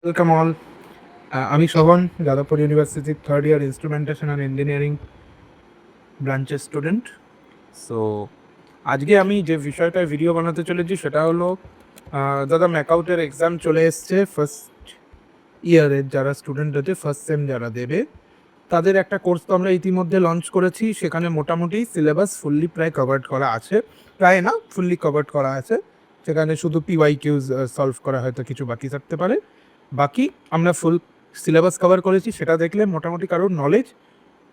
Welcome all. আমি শোভন, যাদবপুর ইউনিভার্সিটির third year instrumentation and engineering ব্রাঞ্চের স্টুডেন্ট। সো আজকে আমি যে বিষয়টায় ভিডিও বানাতে চলেছি সেটা হলো দাদা ম্যাকআউটের এক্সাম চলে এসছে। ফার্স্ট ইয়ারের যারা স্টুডেন্ট আছে, ফার্স্ট সেম যারা দেবে, তাদের একটা কোর্স তো আমরা ইতিমধ্যে লঞ্চ করেছি। সেখানে মোটামুটি সিলেবাস ফুললি প্রায় কভার্ড করা আছে, প্রায় না ফুললি কভার্ড করা আছে। সেখানে শুধু পিওয়াইকিউজ সলভ করা হয়তো কিছু বাকি থাকতে পারে, বাকি আমরা ফুল সিলেবাস কভার করেছি। সেটা দেখলে মোটামুটি কারোর নলেজ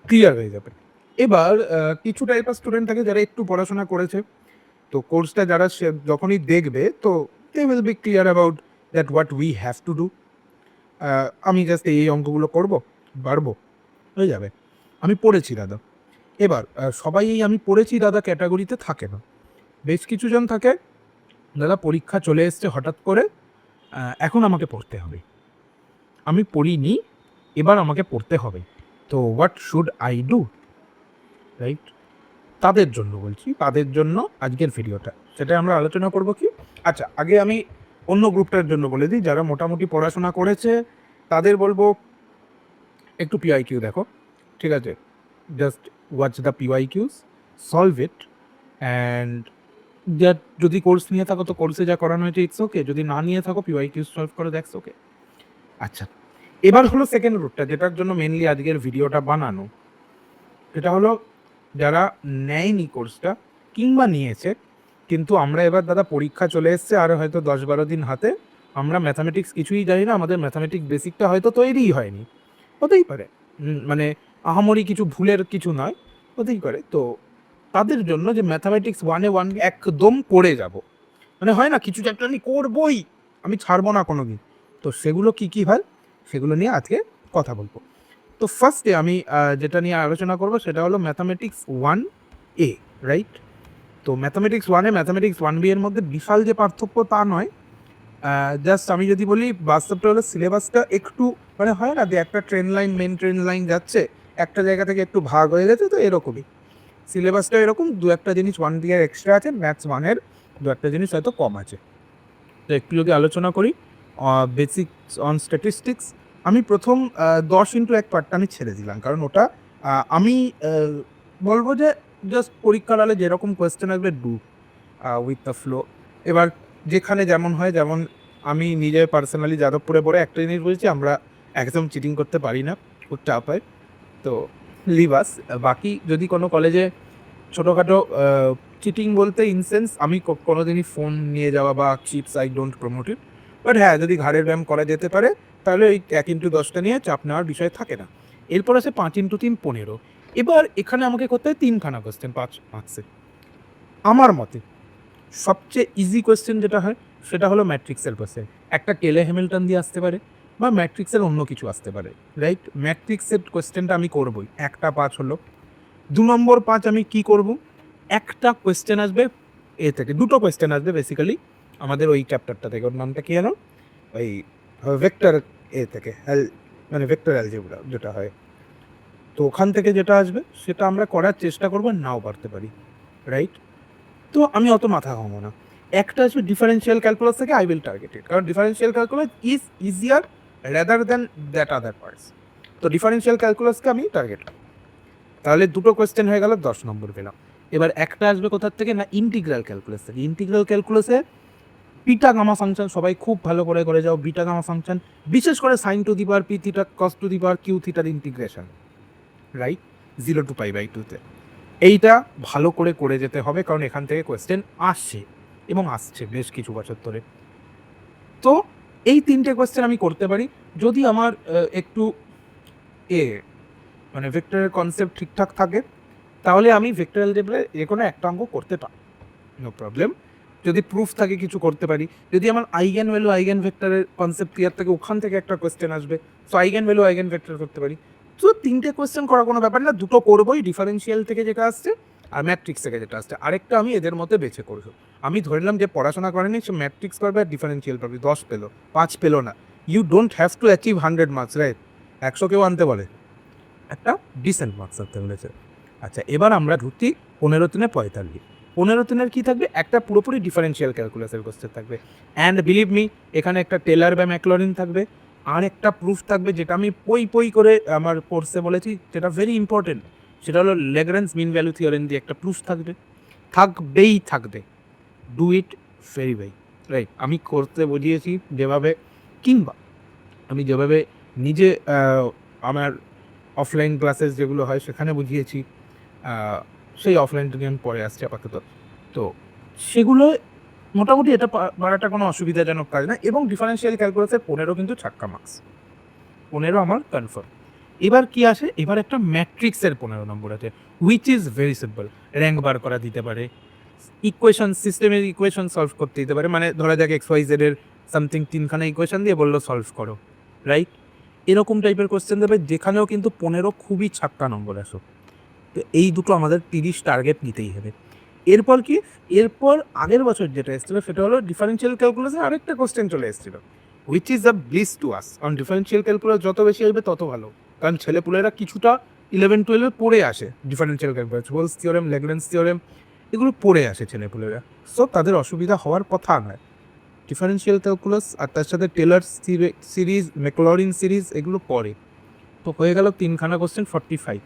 ক্লিয়ার হয়ে যাবে। এবার কিছু টাইপের স্টুডেন্ট থাকে যারা একটু পড়াশোনা করেছে, তো কোর্সটা যারা সে যখনই দেখবে তো they will be clear about that what we have to do. আমি জাস্ট এই অঙ্কগুলো করবো, পারবো, হয়ে যাবে। আমি পড়েছি দাদা। এবার সবাই এই আমি পড়েছি দাদা ক্যাটাগরিতে থাকে না। বেশ কিছুজন থাকে, দাদা পরীক্ষা চলে এসছে হঠাৎ করে, এখন আমাকে পড়তে হবে, আমি পড়িনি, এবার আমাকে পড়তে হবে, তো what should I do, right? তাদের জন্য বলছি, তাদের জন্য আজকের ভিডিওটা, সেটা আমরা আলোচনা করব কি। আচ্ছা, আগে আমি অন্য গ্রুপটার জন্য বলে দিই, যারা মোটামুটি পড়াশোনা করেছে তাদের বলবো একটু পিওয়াইকিউ দেখো, ঠিক আছে? Just watch the PYQs, solve it, and যা যদি কোর্স নিয়ে থাকো তো কোর্সে যা করানো হয়েছে ইটস ওকে, যদি না নিয়ে থাকো পিওয়াইকিউস সলভ করে দেখছো ওকে। আচ্ছা, এবার হলো সেকেন্ড রুটটা, যেটার জন্য মেনলি আজকের ভিডিওটা বানানো। এটা হলো যারা নেয়নি কোর্সটা কিংবা নিয়েছে, কিন্তু আমরা এবার দাদা পরীক্ষা চলে এসছে আর হয়তো 10-12 দিন হাতে, আমরা ম্যাথামেটিক্স কিছুই জানি না, আমাদের ম্যাথামেটিক্স বেসিকটা হয়তো তৈরিই হয়নি, হতেই পারে, মানে আহামরি কিছু ভুলের কিছু নয়, হতেই পারে। তো তাদের জন্য যে ম্যাথামেটিক্স 1 একদম করে যাব, মানে হয় না কিছু চ্যাপ্টার আমি করবই, আমি ছাড়বো না কোনো দিন, তো সেগুলো কি কি হয় সেগুলো নিয়ে আজকে কথা বলবো। তো ফার্স্টে আমি যেটা নিয়ে আলোচনা করব সেটা হলো ম্যাথামেটিক্স 1A, রাইট? তো ম্যাথামেটিক্স 1A ম্যাথামেটিক্স 1B এর মধ্যে বিশাল যে পার্থক্য তা নয়, জাস্ট আমি যদি বলি বাস্তবটা হলো সিলেবাসটা একটু, মানে হয় না যে একটা train line, main train line যাচ্ছে, একটা জায়গা থেকে একটু ভাগ হয়ে গেছে, তো এরকমই সিলেবাসটা এরকম। দু একটা জিনিস 1B এর এক্সট্রা আছে, ম্যাথস 1-এর দু একটা জিনিস হয়তো কম আছে। তো একটু যদি আলোচনা করি বেসিকস অন স্ট্যাটিস্টিক্স, আমি প্রথম 10x1 পার্টটা আমি ছেড়ে দিলাম, কারণ ওটা আমি বলবো যে জাস্ট পরীক্ষার হলে যেরকম কোয়েশ্চেন আসবে ডু উইথ দ্য ফ্লো। এবার যেখানে যেমন হয়, যেমন আমি নিজে পার্সোনালি যাদবপুরে পড়ে একটা জিনিস বলছি, আমরা একদম চিটিং করতে পারি না, খুব চাপ হয়, তো লিবাস। বাকি যদি কোনো কলেজে ছোটোখাটো চিটিং বলতে ইনসেন্স, আমি কোনো দিনই ফোন নিয়ে যাওয়া বা chips I don't promote it, but হ্যাঁ যদি ঘাড়ের ব্যায়াম করা যেতে পারে তাহলে ওই 1x10 নিয়ে চাপ নেওয়ার বিষয় থাকে না। এরপর আছে 5x3 15। এবার এখানে আমাকে করতে হয় 3খানা কোয়েশ্চেন 5 মার্কসে। আমার মতে সবচেয়ে ইজি কোয়েশ্চেন যেটা হয় সেটা হলো ম্যাট্রিক্সের কোয়েশ্চেন। একটা কেলে হ্যামিল্টন দিয়ে আসতে পারে বা ম্যাট্রিক্সের অন্য কিছু আসতে পারে, রাইট? ম্যাট্রিক্সের কোয়েশ্চেনটা আমি করবই, একটা 5 হলো। 2 নম্বর 5 আমি কি করব, একটা কোয়েশ্চেন আসবে এ থেকে, দুটো কোয়েশ্চেন আসবে বেসিক্যালি আমাদের ওই চ্যাপ্টারটা থেকে, ওর নামটা কি জানো, ওই ভেক্টর এ থেকে, মানে ভেক্টর অ্যালজেব্রা যেটা হয়, তো ওখান থেকে যেটা আসবে সেটা আমরা করার চেষ্টা করবো, নাও পারতে পারি, রাইট? তো আমি অত মাথা ঘামাবো না। একটা আসবে ডিফারেন্সিয়াল ক্যালকুলাস থেকে, আই উইল টার্গেট ইট, কারণ differential calculus is easier rather than that other parts. তো ডিফারেন্সিয়াল ক্যালকুলাসকে আমি টার্গেট, তাহলে দুটো কোয়েশ্চেন হয়ে গেল, 10 নম্বর পেলাম। এবার একটা আসবে কোথার থেকে না, ইন্টিগ্রাল ক্যালকুলাস থেকে। ইন্টিগ্রাল ক্যালকুলাসে বিটা গামা ফাংশন সবাই খুব ভালো করে করে যাও, বিটা গামা ফাংশন, বিশেষ করে sine to the power P theta cos to the power Q থিটার ইন্টিগ্রেশন, রাইট? 0 to π/2-তে এইটা ভালো করে করে যেতে হবে, কারণ এখান থেকে কোয়েশ্চেন আসছে এবং আসছে বেশ কিছু বছর ধরে। তো এই 3টে কোয়েশ্চেন আমি করতে পারি যদি আমার একটু এ মানে ভেক্টরের কনসেপ্ট ঠিকঠাক থাকে, তাহলে আমি ভেক্টর অ্যালজেব্রায় যে কোনো একটা অঙ্ক করতে পারি, নো প্রবলেম। যদি প্রুফ থাকে কিছু করতে পারি, যদি আমার আইগেন ভ্যালু আইগেন ভেক্টরের কনসেপ্ট ক্লিয়ার থাকে, ওখান থেকে একটা কোয়েশ্চেন আসবে, so eigen value eigen vector করতে পারি। তো 3টে কোয়েশ্চেন করার কোনো ব্যাপার না, দুটো করবোই, ডিফারেন্সিয়াল থেকে যেটা আসছে আর ম্যাট্রিক্স থেকে যেটা আসছে। আরেকটা আমি এদের মধ্যে বেছে করবো। আমি ধরে নিলাম যে পড়াশোনা করেনি সে ম্যাট্রিক্স পারবে আর ডিফারেন্সিয়াল পারবে, 10 পেলো 5 পেলো না, you don't have to achieve 100 marks, right? 100 কেউ আনতে বলে, একটা ডিসেন্ট মার্কস আনতে বলেছে। আচ্ছা, এবার আমরা ঢুকছি 15-3-45। 15-3-এর কী থাকবে, একটা পুরোপুরি ডিফারেন্সিয়াল ক্যালকুলাসের কোশ্চেন থাকবে, অ্যান্ড বিলিভ মি এখানে একটা টেলার বা ম্যাকলরিন থাকবে, আর একটা প্রুফ থাকবে, যেটা আমি পই করে আমার কোর্সে বলেছি, যেটা ভেরি ইম্পর্টেন্ট, সেটা হলো ল্যাগ্রাঞ্জ মিন ভ্যালু থিওরেম দিয়ে একটা প্রুফ থাকবে। Do it very well, right? আমি করতে বুঝিয়েছি যেভাবে, কিংবা আমি যেভাবে নিজে আমার অফলাইন ক্লাসেস যেগুলো হয় সেখানে বুঝিয়েছি, সেই অফলাইন থেকে আমি পরে আসছি আপাতত। তো সেগুলো মোটামুটি এটা পারাটা কোনো অসুবিধাজনক কাজ না। এবং ডিফারেন্সিয়াল ক্যালকুলাসের 15 কিন্তু ছাক্কা মার্কস, 15 আমার কনফার্ম। এবার কি আসে, এবার একটা ম্যাট্রিক্সের 15 নম্বর আছে, which is very simple. Rank বার করা দিতে পারে, ইকুয়েশন সিস্টেমের ইকুয়েশন সলভ করতে দিতে পারে, মানে ধরা যাক এক্স ওয়াই জেড এর সামথিং 3খানা ইকুয়েশন দিয়ে বললো সলভ করো, রাইট? এরকম টাইপের কোশ্চেন দেবে, যেখানেও কিন্তু 15 খুবই ছাক্কা নম্বর আসো। তো এই দুটো আমাদের 30 টার্গেট নিতেই হবে। এরপর কি, এরপর আগের বছর যেটা এসেছিলো সেটা হলো ডিফারেন্সিয়াল ক্যালকুলাসে আরেকটা কোশ্চেন চলে এসেছিলো, which is a bliss to us. কারণ ডিফারেন্সিয়াল ক্যালকুলাস যত বেশি আসবে তত ভালো, কারণ ছেলেপুলেরা কিছুটা 11-12 পড়ে আসে differential calculus, Rolle's theorem, Lagrange theorem, এগুলো পড়ে আসে ছেলেপুলেরা। সো তাদের অসুবিধা হওয়ার কথা নয় ডিফারেন্সিয়াল ক্যালকুলাস, আর তার সাথে টেলর সিরিজ, ম্যাকলরিন সিরিজ, এগুলো পড়ে। তো হয়ে গেল 3খানা কোশ্চেন 45।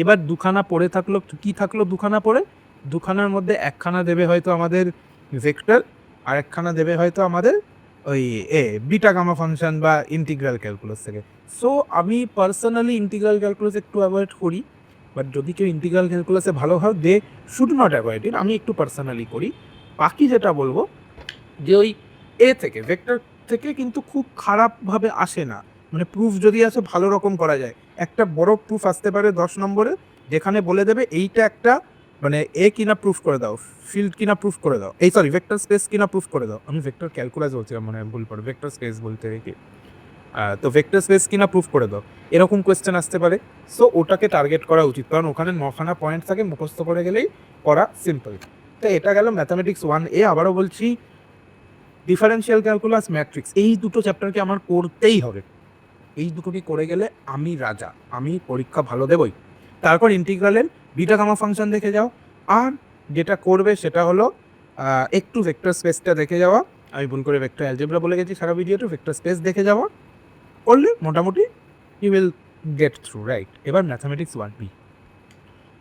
এবার 2খানা পড়ে থাকলো, কি থাকলো 2খানা পড়ে, 2খানার মধ্যে 1খানা দেবে হয়তো আমাদের ভেক্টর, আর 1খানা দেবে হয়তো আমাদের ওই বিটা গামা ফাংশন বা ইন্টিগ্রাল ক্যালকুলাস থেকে। সো আমি পার্সোনালি ইন্টিগ্রাল ক্যালকুলাস একটু অ্যাভয়েড করি, বাট যদি কেউ ইন্টিগ্রাল ক্যালকুলাসে ভালো হয় they should not avoid it, আমি একটু পার্সোনালি করি। বাকি যেটা বলবো, যে ওই থেকে ভেক্টর থেকে কিন্তু খুব খারাপভাবে আসে না, মানে প্রুফ যদি আসে ভালো রকম করা যায়। একটা বড় প্রুফ আসতে পারে 10 নম্বরে, যেখানে বলে দেবে এইটা একটা মানে কিনা প্রুফ করে দাও, ফিল্ড কিনা প্রুফ করে দাও, ভেক্টর স্পেস কিনা প্রুফ করে দাও। আমি ভেক্টর ক্যালকুলাস বলছিলাম, মানে ভুল পড়ে, ভেক্টর স্পেস বলতে কি, তো ভেক্টর স্পেস কিনা প্রুফ করে দাও, এরকম কোয়েশ্চেন আসতে পারে। সো ওটাকে টার্গেট করা উচিত, কারণ ওখানে 9খানা পয়েন্ট থাকে, মুখস্থ করে গেলেই করা সিম্পল। তো এটা গেল ম্যাথামেটিক্স 1A। আবারও বলছি, ডিফারেন্সিয়াল ক্যালকুলাস, ম্যাট্রিক্স, এই দুটো চ্যাপ্টারকে আমার করতেই হবে। এই দুটোকে করে গেলে আমি রাজা, আমি পরীক্ষা ভালো দেবই। তারপর ইন্টিগ্রালের বিটা গামা ফাংশন দেখে যাও, আর যেটা করবে সেটা হলো একটু ভেক্টর স্পেসটা দেখে যাওয়া। আমি ভুল করে ভেক্টর অ্যালজেব্রা বলে গেছি সারা ভিডিওতে, ভেক্টর স্পেস দেখে যাওয়া করলে মোটামুটি you will get through, right? এবার ম্যাথামেটিক্স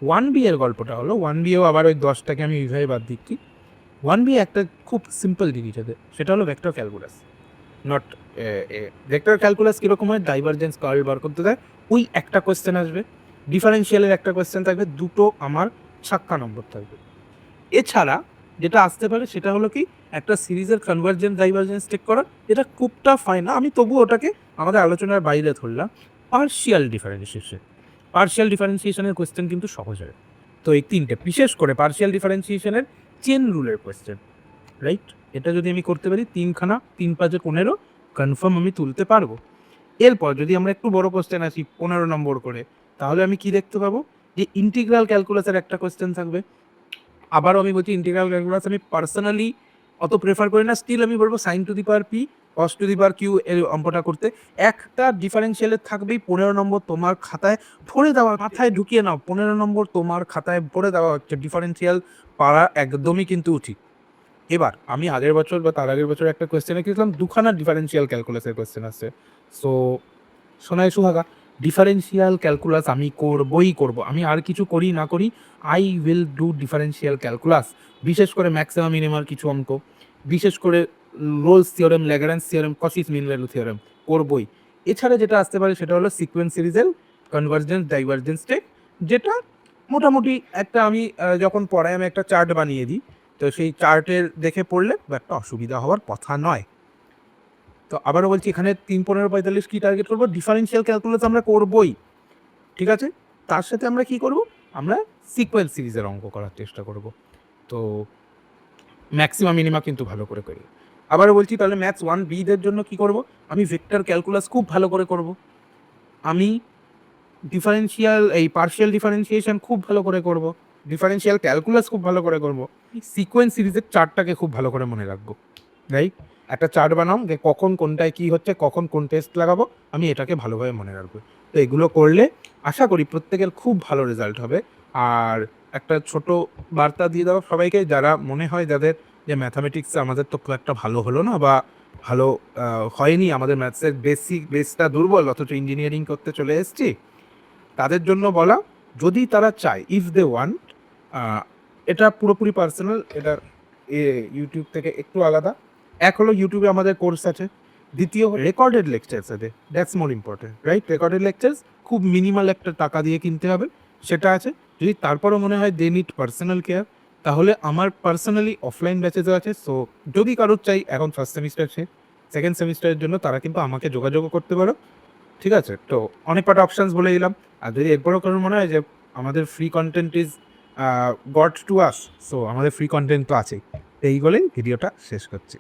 1B এর গল্পটা হলো, 1Bও আবার ওই 10টাকে আমি এইভাবে বাদ দিচ্ছি। 1B একটা খুব সিম্পল জিনিস আছে, সেটা হলো vector calculus, not vector calculus কীরকম হয়, ডাইভারজেন্স কার্ল বার করতে দেয়, ওই একটা কোয়েশ্চেন আসবে, ডিফারেন্সিয়ালের একটা কোয়েশ্চেন থাকবে, দুটো আমার ছাক্কা নম্বর থাকবে। এছাড়া যেটা আসতে পারে সেটা হলো কি, একটা সিরিজের কনভার্জেন্স ডাইভারজেন্স চেক করা, এটা খুব টাফ হয় না, আমি তবু ওটাকে আমাদের আলোচনার বাইরে ধরলাম। পার্শিয়াল ডিফারেন্সিয়েশনের কোয়েশ্চেন কিন্তু সহজ হয়। তো এই 3টে, বিশেষ করে পার্শিয়াল ডিফারেন্সিয়েশনের চেন রুলের কোয়েশ্চেন, রাইট? এটা যদি আমি করতে পারি 3খানা, 3×5=15 কনফার্ম আমি তুলতে পারবো। এরপর যদি আমরা একটু বড় কোয়েশ্চেন আসি 15 নম্বর করে, তাহলে আমি কি দেখতে পাবো, যে ইন্টিগ্রাল ক্যালকুলাসের একটা কোয়েশ্চেন থাকবে। আবারও আমি বলছি, ইন্টিগ্রাল ক্যালকুলাস আমি পার্সোনালি অত প্রেফার করি না, স্টিল আমি বলবো sin two the power p cos two the power q এর অঙ্কটা করতে। একটা ডিফারেন্সিয়ালের থাকবেই 15 নম্বর, তোমার খাতায় ভরে দেওয়া, মাথায় ঢুকিয়ে নাও, 15 নম্বর তোমার খাতায় ভরে দেওয়া হচ্ছে, ডিফারেন্সিয়াল পারা একদমই কিন্তু উচিত। এবার আমি আগের বছর বা তার আগের বছর একটা কোয়েশ্চেনে গেছিলাম, 2খানা ডিফারেন্সিয়াল ক্যালকুলাসের কোয়েশ্চেন আসছে। সো সোনায় সুহাগা, ডিফারেন্সিয়াল ক্যালকুলাস আমি করবো, আমি আর কিছু করি না করি, I will do differential calculus. বিশেষ করে ম্যাক্সিমাম মিনিমার কিছু অঙ্ক, বিশেষ করে Rolle's theorem, Lagrange theorem, Cauchy's mean value theorem করবই। এছাড়া যেটা আসতে পারে সেটা হলো সিকোয়েন্স সিরিজের কনভার্জেন্স ডাইভারজেন্স টেক, যেটা মোটামুটি একটা আমি যখন পড়াই আমি একটা চার্ট বানিয়ে দিই, তো সেই চার্টের দেখে পড়লে একটা অসুবিধা হওয়ার কথা নয়। তো আবারও বলছি, এখানে 3-15-45 কী টার্গেট করবো, ডিফারেন্সিয়াল ক্যালকুলাস আমরা করবোই, ঠিক আছে? তার সাথে আমরা কি করব, আমরা সিকোয়েন্স সিরিজের অঙ্ক করার চেষ্টা করব। তো ম্যাক্সিমাম মিনিমা কিন্তু ভালো করে করি। আবারও বলছি, তাহলে ম্যাথস 1B-দের জন্য কি করব, আমি ভেক্টর ক্যালকুলাস খুব ভালো করে করব, আমি পার্শিয়াল ডিফারেন্সিয়েশন খুব ভালো করে করব, ডিফারেন্সিয়াল ক্যালকুলাস খুব ভালো করে করব, সিকোয়েন্স সিরিজের চার্টটাকে খুব ভালো করে মনে রাখবো, রাইট? একটা চার্ট বানাও যে কখন কোনটায় কী হচ্ছে, কখন কোন টেস্ট লাগাবো, আমি এটাকে ভালোভাবে মনে রাখবো। তো এগুলো করলে আশা করি প্রত্যেকের খুব ভালো রেজাল্ট হবে। আর একটা ছোট বার্তা দিয়ে দাও সবাইকে, যারা মনে হয় যাদের যে ম্যাথামেটিক্সে আমাদের তো খুব একটা ভালো হলো না, বা ভালো হয়নি, আমাদের ম্যাথসের বেসটা দুর্বল, অথচ ইঞ্জিনিয়ারিং করতে চলে এসেছি, তাদের জন্য বলা, যদি তারা চায়, ইফ দে ওয়ান্ট, এটা পুরোপুরি পার্সোনাল, এটা ইউটিউব থেকে একটু আলাদা। এক হলো ইউটিউবে আমাদের কোর্স আছে, দ্বিতীয় রেকর্ডেড লেকচার্স আছে, that's more important, right? Recorded lectures খুব মিনিমাল একটা টাকা দিয়ে কিনতে হবে, সেটা আছে। যদি তারপরও মনে হয় দে নিড পার্সোনাল কেয়ার, তাহলে আমার পার্সোনালি অফলাইন ব্যাচেসও আছে। সো যদি কারোর চাই, এখন ফার্স্ট সেমিস্টার সেকেন্ড সেমিস্টারের জন্য তারা কিন্তু আমাকে যোগাযোগও করতে পারো, ঠিক আছে? তো অনেক কটা অপশানস বলে দিলাম। আর যদি এরপরও কারোর মনে হয় যে আমাদের free content is god to us, so আমাদের ফ্রি কন্টেন্ট তো আছেই। এই বলেই ভিডিওটা শেষ করছি।